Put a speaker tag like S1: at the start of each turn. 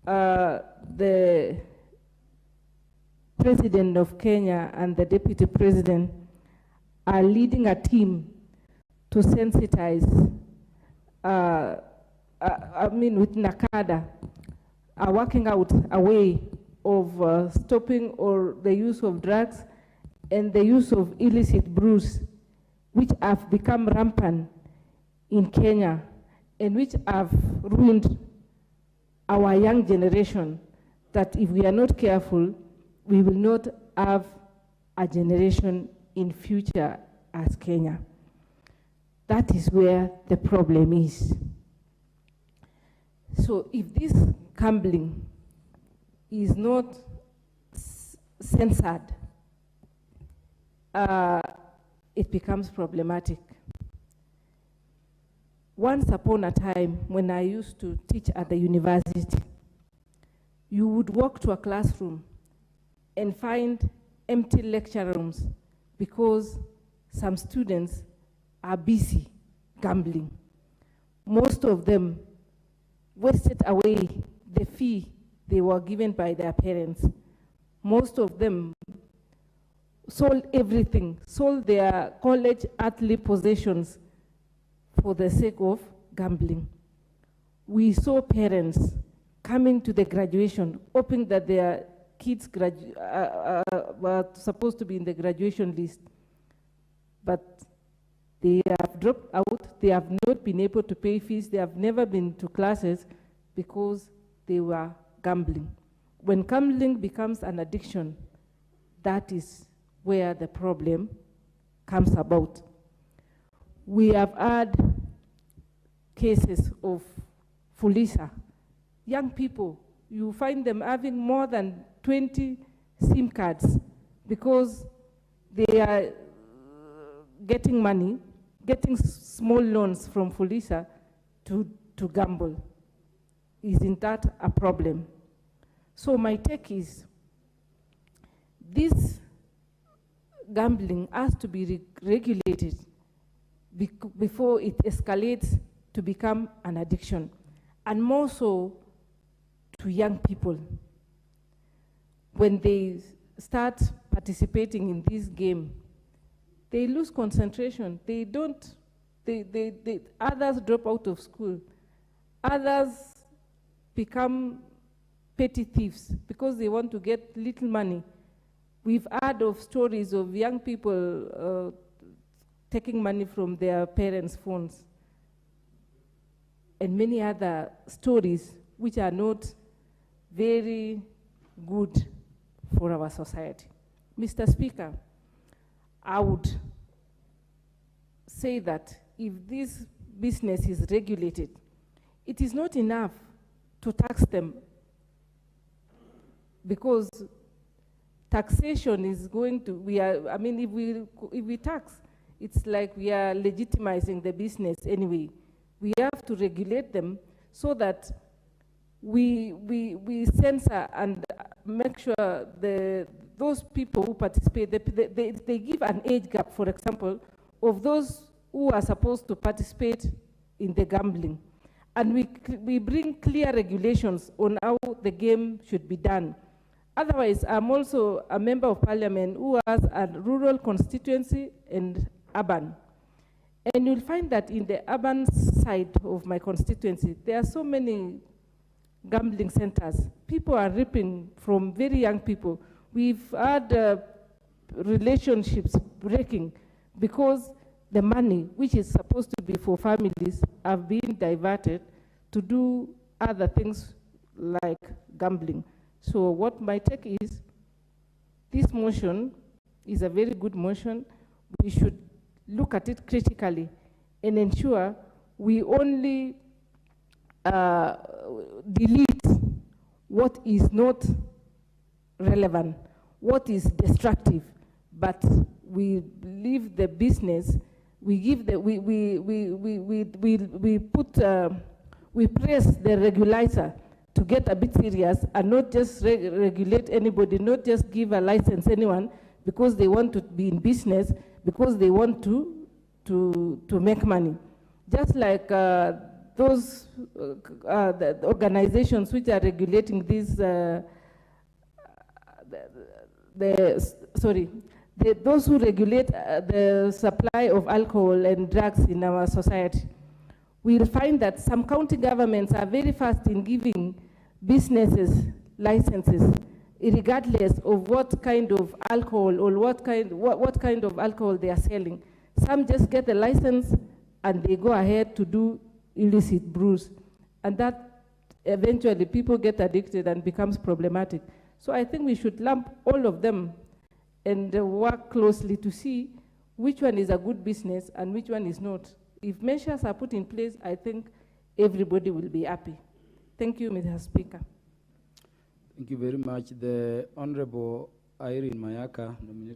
S1: the President of Kenya and the Deputy President are leading a team to sensitize, with NACADA, are working out a way of stopping or the use of drugs and the use of illicit brews, which have become rampant in Kenya and which have ruined our young generation, that if we are not careful, we will not have a generation in future as Kenya. That is where the problem is. So if this gambling is not censored, it becomes problematic. Once upon a time, when I used to teach at the university, you would walk to a classroom and find empty lecture rooms because some students are busy gambling. Most of them wasted away the fee they were given by their parents. Most of them sold everything, sold their college earthly possessions for the sake of gambling. We saw parents coming to the graduation, hoping that their kids were supposed to be in the graduation list, but they have dropped out. They have not been able to pay fees. They have never been to classes because they were gambling. When gambling becomes an addiction, that is where the problem comes about. We have had cases of Fulisa. Young people, you find them having more than 20 SIM cards because they are getting money, getting small loans from Fulisa to gamble. Isn't that a problem? So my take is, this gambling has to be regulated before it escalates to become an addiction, and more so to young people. When they start participating in this game, they lose concentration. They don't, others drop out of school. Others become petty thieves because they want to get little money. We've heard of stories of young people taking money from their parents' phones, and many other stories which are not very good for our society. Mr. Speaker, I would say that if this business is regulated, it is not enough to tax them, because taxation is going to, if we tax, it's like we are legitimizing the business anyway. We have to regulate them so that we censor and make sure those people who participate, they give an age gap, for example, of those who are supposed to participate in the gambling. And we bring clear regulations on how the game should be done. Otherwise, I'm also a member of parliament who has a rural constituency and urban. And you'll find that in the urban side of my constituency, there are so many gambling centers. People are reaping from very young people. We've had relationships breaking because the money, which is supposed to be for families, have been diverted to do other things like gambling. So what my take is, this motion is a very good motion. We should look at it critically and ensure we only delete what is not relevant, what is destructive, but we leave the business. We give the we press the regulator to get a bit serious and not just regulate anybody, not just give a license anyone because they want to be in business, because they want to make money. Just like those the organizations which are regulating these, those who regulate the supply of alcohol and drugs in our society, we'll find that some county governments are very fast in giving businesses licenses, regardless of what kind of alcohol or what kind of alcohol they are selling. Some just get a license and they go ahead to do illicit brews. And that eventually people get addicted and becomes problematic. So I think we should lump all of them and work closely to see which one is a good business and which one is not. If measures are put in place, I think everybody will be happy. Thank you, Mr. Speaker.
S2: Thank you very much. The Honorable Irene Mayaka, nominated.